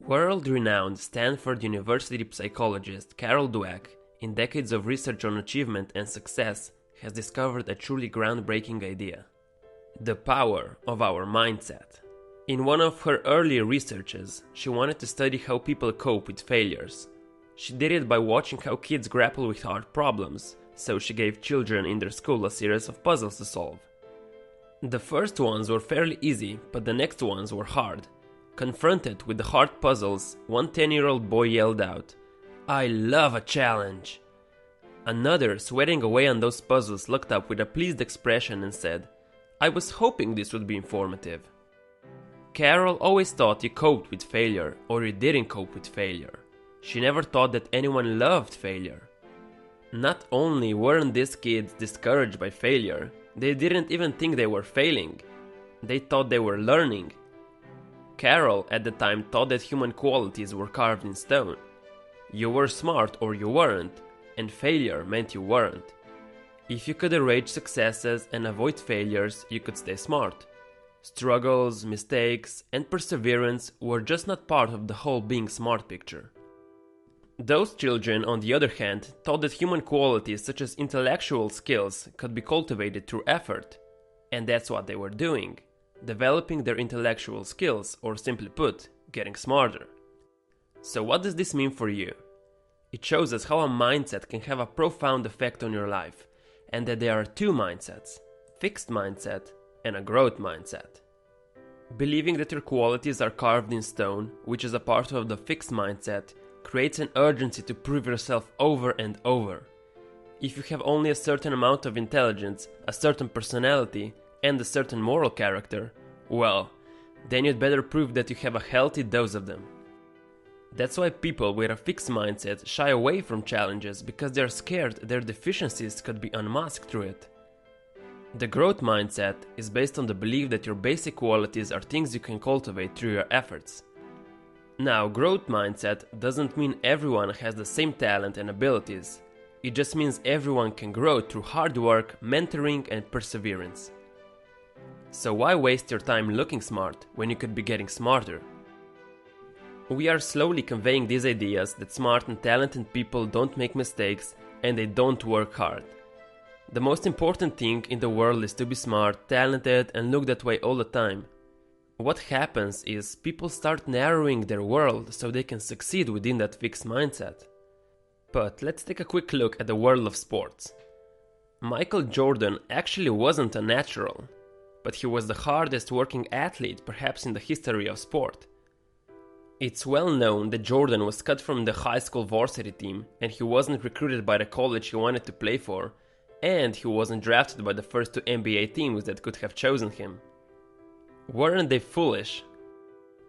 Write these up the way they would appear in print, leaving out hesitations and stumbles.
World-renowned Stanford University psychologist Carol Dweck, in decades of research on achievement and success, has discovered a truly groundbreaking idea: the power of our mindset. In one of her earlier researches, she wanted to study how people cope with failures. She did it by watching how kids grapple with hard problems, so she gave children in their school a series of puzzles to solve. The first ones were fairly easy, but the next ones were hard. Confronted with the hard puzzles, one 10-year-old boy yelled out, "I love a challenge!" Another, sweating away on those puzzles, looked up with a pleased expression and said, "I was hoping this would be informative." Carol always thought you coped with failure, or you didn't cope with failure. She never thought that anyone loved failure. Not only weren't these kids discouraged by failure, they didn't even think they were failing. They thought they were learning. Carol at the time thought that human qualities were carved in stone. You were smart or you weren't, and failure meant you weren't. If you could arrange successes and avoid failures, you could stay smart. Struggles, mistakes, and perseverance were just not part of the whole being smart picture. Those children, on the other hand, thought that human qualities such as intellectual skills could be cultivated through effort. And that's what they were doing, developing their intellectual skills, or simply put, getting smarter. So what does this mean for you? It shows us how a mindset can have a profound effect on your life, and that there are two mindsets: fixed mindset and a growth mindset. Believing that your qualities are carved in stone, which is a part of the fixed mindset, creates an urgency to prove yourself over and over. If you have only a certain amount of intelligence, a certain personality, and a certain moral character, well, then you'd better prove that you have a healthy dose of them. That's why people with a fixed mindset shy away from challenges, because they're scared their deficiencies could be unmasked through it. The growth mindset is based on the belief that your basic qualities are things you can cultivate through your efforts. Now, growth mindset doesn't mean everyone has the same talent and abilities. It just means everyone can grow through hard work, mentoring, and perseverance. So why waste your time looking smart when you could be getting smarter? We are slowly conveying these ideas that smart and talented people don't make mistakes and they don't work hard. The most important thing in the world is to be smart, talented, and look that way all the time. What happens is people start narrowing their world so they can succeed within that fixed mindset. But let's take a quick look at the world of sports. Michael Jordan actually wasn't a natural, but he was the hardest working athlete perhaps in the history of sport. It's well known that Jordan was cut from the high school varsity team, and he wasn't recruited by the college he wanted to play for, and he wasn't drafted by the first two NBA teams that could have chosen him. Weren't they foolish?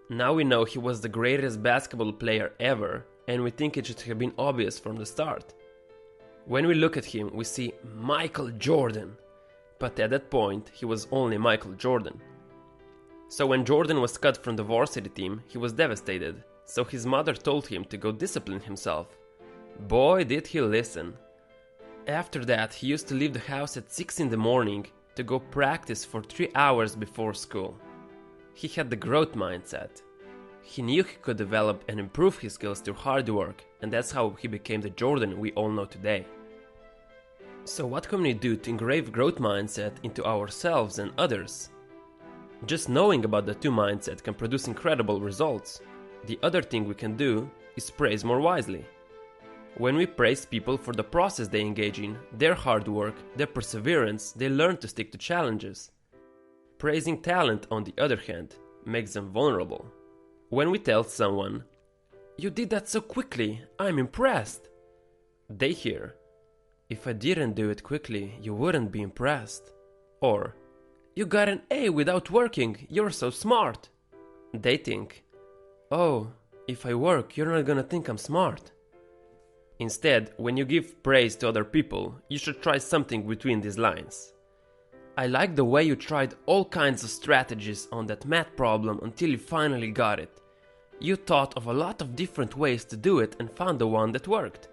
Now we know he was the greatest basketball player ever, and we think it should have been obvious from the start. When we look at him, we see Michael Jordan, but at that point, he was only Michael Jordan. So when Jordan was cut from the varsity team, he was devastated, so his mother told him to go discipline himself. Boy, did he listen. After that, he used to leave the house at 6 in the morning to go practice for 3 hours before school. He had the growth mindset. He knew he could develop and improve his skills through hard work, and that's how he became the Jordan we all know today. So what can we do to engrave growth mindset into ourselves and others? Just knowing about the two mindset can produce incredible results. The other thing we can do is praise more wisely. When we praise people for the process they engage in, their hard work, their perseverance, they learn to stick to challenges. Praising talent, on the other hand, makes them vulnerable. When we tell someone, "You did that so quickly, I'm impressed," they hear, "If I didn't do it quickly, you wouldn't be impressed." Or, "You got an A without working, you're so smart." They think, "Oh, if I work, you're not gonna think I'm smart." Instead, when you give praise to other people, you should try something between these lines. "I like the way you tried all kinds of strategies on that math problem until you finally got it. You thought of a lot of different ways to do it and found the one that worked."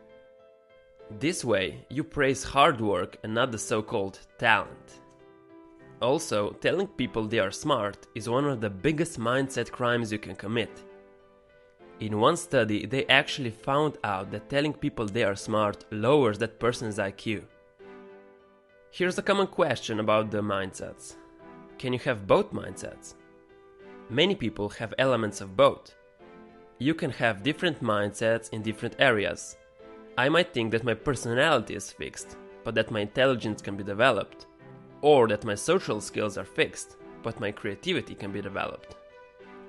This way, you praise hard work and not the so-called talent. Also, telling people they are smart is one of the biggest mindset crimes you can commit. In one study, they actually found out that telling people they are smart lowers that person's IQ. Here's a common question about the mindsets. Can you have both mindsets? Many people have elements of both. You can have different mindsets in different areas. I might think that my personality is fixed, but that my intelligence can be developed. Or that my social skills are fixed, but my creativity can be developed.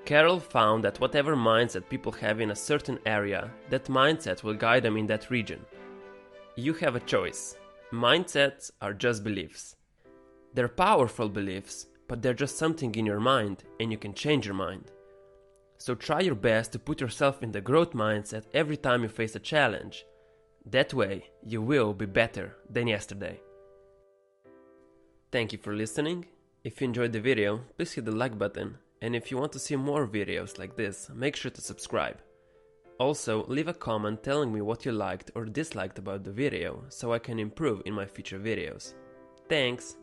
Carol found that whatever mindset people have in a certain area, that mindset will guide them in that region. You have a choice. Mindsets are just beliefs. They're powerful beliefs, but they're just something in your mind, and you can change your mind. So try your best to put yourself in the growth mindset every time you face a challenge. That way, you will be better than yesterday. Thank you for listening. If you enjoyed the video, please hit the like button. And if you want to see more videos like this, make sure to subscribe. Also, leave a comment telling me what you liked or disliked about the video, so I can improve in my future videos. Thanks!